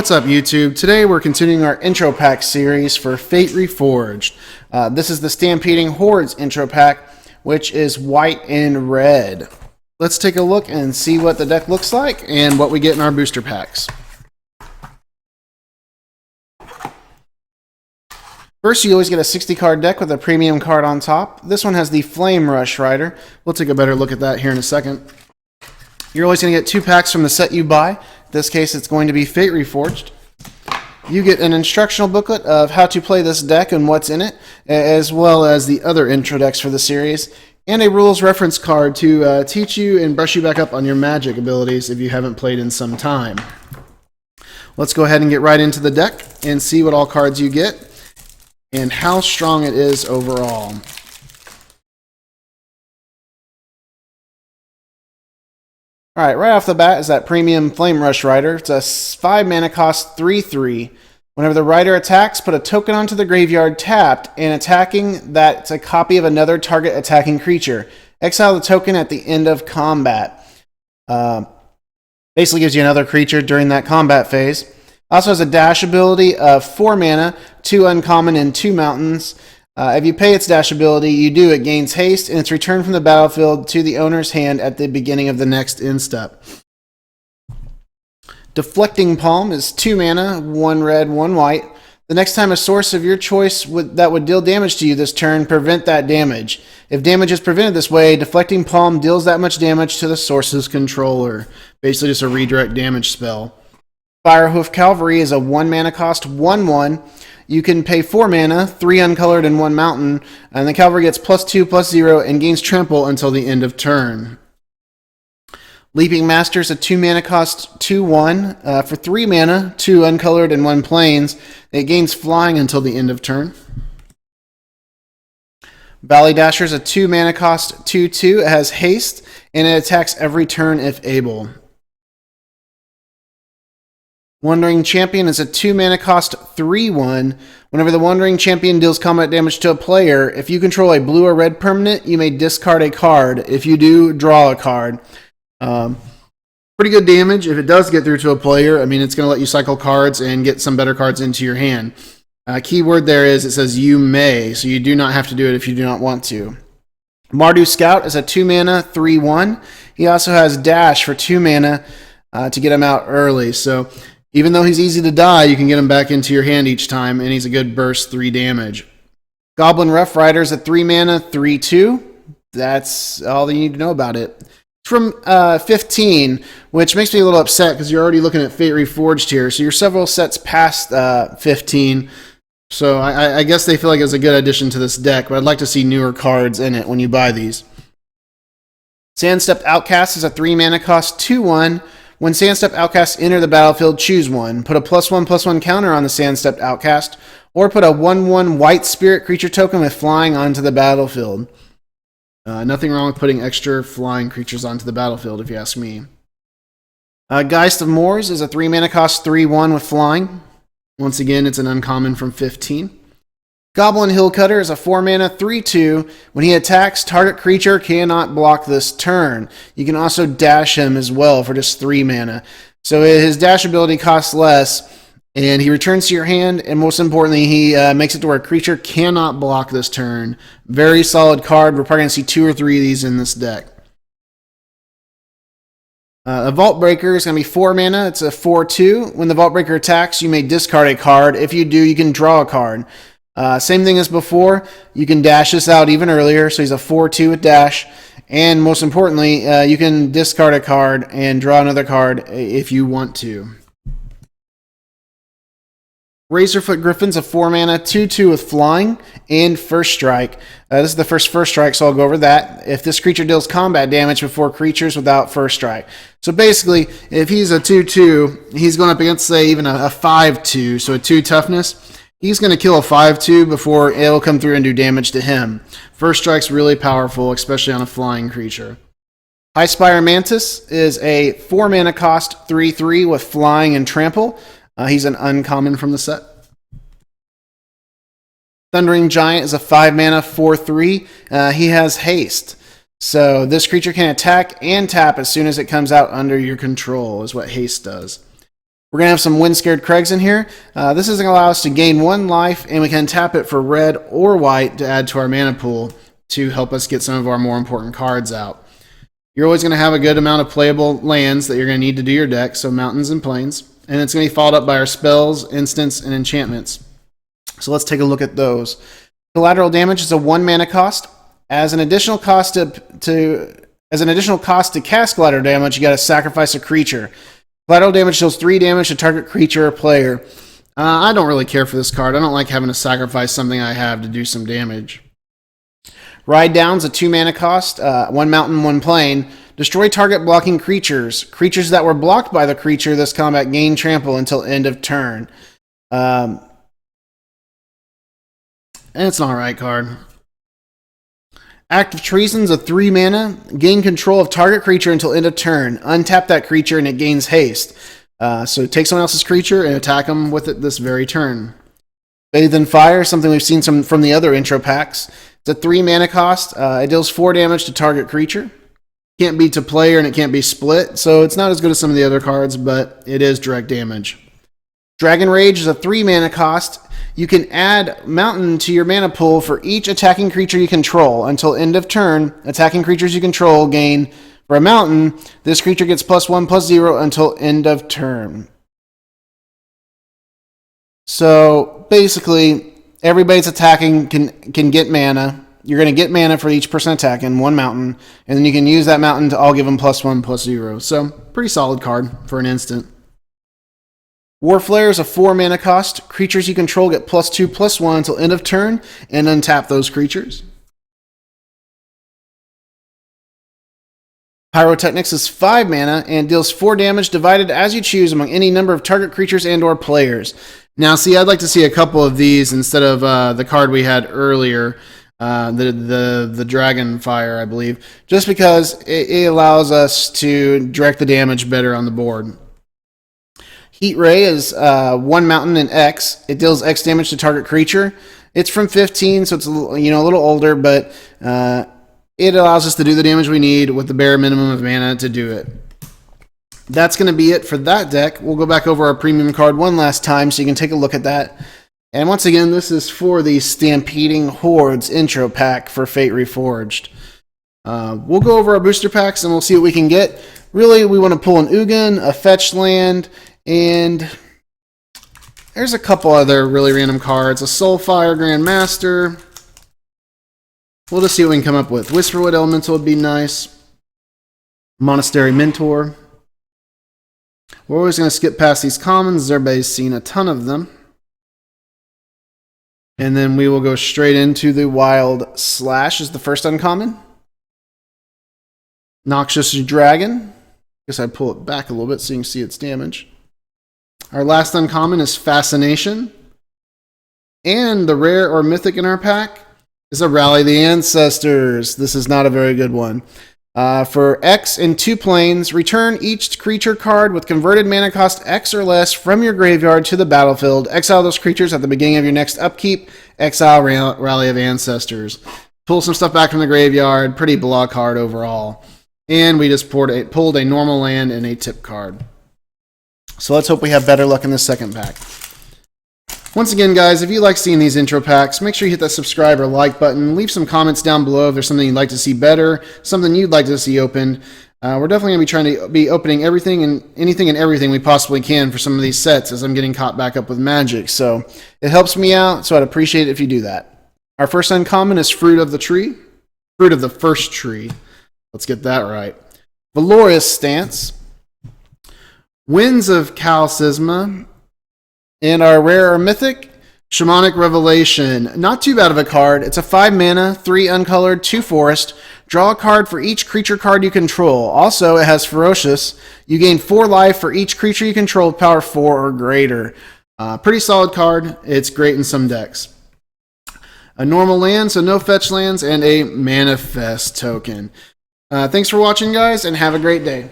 What's up, YouTube? Today we're continuing our intro pack series for Fate Reforged. This is the Stampeding Hordes intro pack, which is white and red. Let's take a look and see what the deck looks like and what we get in our booster packs. First, you always get a 60 card deck with a premium card on top. This one has the Flame Rush Rider. We'll take a better look at that here in a second. You're always going to get 2 packs from the set you buy. In this case, it's going to be Fate Reforged. You get an instructional booklet of how to play this deck and what's in it, as well as the other intro decks for the series, and a rules reference card to teach you and brush you back up on your magic abilities if you haven't played in some time. Let's go ahead and get right into the deck and see what all cards you get and how strong it is overall. Alright, right off the bat is that premium Flame Rush Rider. It's a 5 mana cost 3/3. Whenever the Rider attacks, put a token onto the graveyard tapped, and attacking that's a copy of another target attacking creature. Exile the token at the end of combat. Basically gives you another creature during that combat phase. Also has a dash ability of 4 mana, 2 uncommon and 2 mountains. If you pay its dash ability, it gains haste, and it's returned from the battlefield to the owner's hand at the beginning of the next end step. Deflecting Palm is 2 mana, 1 red, 1 white. The next time a source of your choice that would deal damage to you this turn, prevent that damage. If damage is prevented this way, Deflecting Palm deals that much damage to the source's controller. Basically just a redirect damage spell. Firehoof Cavalry is a 1 mana cost, 1/1. You can pay 4 mana, 3 uncolored and 1 mountain, and the cavalry gets +2/+0 and gains trample until the end of turn. Leaping Master is a 2 mana cost, 2/1. For 3 mana, 2 uncolored and 1 plains. It gains flying until the end of turn. Valley Dasher is a 2 mana cost, 2/2. It has haste, and it attacks every turn if able. Wandering Champion is a 2 mana cost 3/1. Whenever the Wandering Champion deals combat damage to a player, if you control a blue or red permanent, you may discard a card. If you do, draw a card. Pretty good damage if it does get through to a player. I mean, it's going to let you cycle cards and get some better cards into your hand. Key word there is it says you may, so you do not have to do it if you do not want to. Mardu Scout is a 2 mana 3/1. He also has dash for 2 mana to get him out early. So even though he's easy to die, you can get him back into your hand each time, and he's a good burst 3 damage. Goblin Rough Rider is a 3 mana 3/2. That's all you need to know about it. It's from 15, which makes me a little upset because you're already looking at Fate Reforged here. So you're several sets past 15. So I guess they feel like it's a good addition to this deck, but I'd like to see newer cards in it when you buy these. Sandstepped Outcast is a 3 mana cost 2/1. When Sandstepped Outcasts enter the battlefield, choose one. Put a +1/+1 counter on the Sandstepped Outcast, or put a 1/1 white spirit creature token with flying onto the battlefield. Nothing wrong with putting extra flying creatures onto the battlefield, if you ask me. Geist of Moors is a 3 mana cost 3/1 with flying. Once again, it's an uncommon from 15. Goblin Hillcutter is a 4 mana 3/2. When he attacks, target creature cannot block this turn. You can also dash him as well for just 3 mana. So his dash ability costs less, and he returns to your hand, and most importantly, he makes it to where a creature cannot block this turn. Very solid card. We're probably going to see 2 or 3 of these in this deck. A Vault Breaker is going to be 4 mana. It's a 4/2. When the Vault Breaker attacks, you may discard a card. If you do, you can draw a card. Same thing as before, you can dash this out even earlier, so he's a 4/2 with dash, and most importantly, you can discard a card and draw another card if you want to. Razorfoot Griffin's a 4 mana 2/2 with flying and first strike. This is the first strike, so I'll go over that. If this creature deals combat damage before creatures without first strike. So basically, if he's a 2/2, he's going up against, say, even a 5/2, so a 2 toughness. He's going to kill a 5/2 before it'll come through and do damage to him. First strike's really powerful, especially on a flying creature. High Spire Mantis is a 4 mana cost 3/3 with flying and trample. He's an uncommon from the set. Thundering Giant is a 5 mana 4/3. He has haste. So this creature can attack and tap as soon as it comes out under your control, is what haste does. We're going to have some Wind-Scared Craigs in here. This is going to allow us to gain 1 life, and we can tap it for red or white to add to our mana pool to help us get some of our more important cards out. You're always going to have a good amount of playable lands that you're going to need to do your deck, so mountains and plains. And it's going to be followed up by our spells, instants, and enchantments. So let's take a look at those. Collateral damage is a 1 mana cost. As an additional cost to cast collateral damage, you got to sacrifice a creature. Collateral damage deals 3 damage to target creature or player. I don't really care for this card. I don't like having to sacrifice something I have to do some damage. Ride Down's a 2 mana cost, 1 mountain, 1 plain. Destroy target blocking creatures. Creatures that were blocked by the creature this combat gain trample until end of turn. And it's an alright card. Act of Treason's a 3 mana. Gain control of target creature until end of turn. Untap that creature and it gains haste. So take someone else's creature and attack them with it this very turn. Bathe in Fire, something we've seen from the other intro packs. It's a 3 mana cost. It deals 4 damage to target creature. Can't be to player and it can't be split, so it's not as good as some of the other cards, but it is direct damage. Dragon Rage is a 3 mana cost. You can add Mountain to your mana pool for each attacking creature you control. Until end of turn, attacking creatures you control gain, for a Mountain, this creature gets +1/+0 until end of turn. So basically, everybody's attacking can get mana. You're going to get mana for each person attacking, 1 mountain, and then you can use that mountain to all give them +1/+0. So, pretty solid card for an instant. Warflare is a 4 mana cost. Creatures you control get +2/+1 until end of turn, and untap those creatures. Pyrotechnics is 5 mana and deals 4 damage divided as you choose among any number of target creatures and or players. Now, see, I'd like to see a couple of these instead of the card we had earlier. The Dragon Fire, I believe, just because it allows us to direct the damage better on the board. Heat Ray is 1 mountain and X. It deals X damage to target creature. It's from 15, so it's a little older, but it allows us to do the damage we need with the bare minimum of mana to do it. That's going to be it for that deck. We'll go back over our premium card one last time so you can take a look at that. And once again, this is for the Stampeding Hordes intro pack for Fate Reforged. We'll go over our booster packs and we'll see what we can get. Really, we want to pull an Ugin, a fetch land, and there's a couple other really random cards. A Soulfire Grandmaster. We'll just see what we can come up with. Whisperwood Elemental would be nice. Monastery Mentor. We're always going to skip past these commons. Everybody's seen a ton of them. And then we will go straight into the Wild Slash as the first uncommon. Noxious Dragon. Guess I pull it back a little bit so you can see its damage. Our last uncommon is Fascination. And the rare or mythic in our pack is a Rally the Ancestors. This is not a very good one. For X and 2 planes, return each creature card with converted mana cost X or less from your graveyard to the battlefield. Exile those creatures at the beginning of your next upkeep. Exile Rally of Ancestors. Pull some stuff back from the graveyard. Pretty blah card overall. And we just pulled a normal land and a tip card. So let's hope we have better luck in the second pack. Once again, guys, if you like seeing these intro packs, make sure you hit that subscribe or like button. Leave some comments down below if there's something you'd like to see better, something you'd like to see opened. We're definitely going to be trying to be opening anything and everything we possibly can for some of these sets as I'm getting caught back up with Magic. So it helps me out, so I'd appreciate it if you do that. Our first uncommon is Fruit of the Tree. Fruit of the First Tree. Let's get that right. Valorous Stance. Winds of Calcisma. And our rare or mythic, Shamanic Revelation. Not too bad of a card. It's a 5 mana, 3 uncolored, 2 forest. Draw a card for each creature card you control. Also, it has Ferocious. You gain 4 life for each creature you control with power 4 or greater. Pretty solid card. It's great in some decks. A normal land, so no fetch lands, and a Manifest token. Thanks for watching, guys, and have a great day.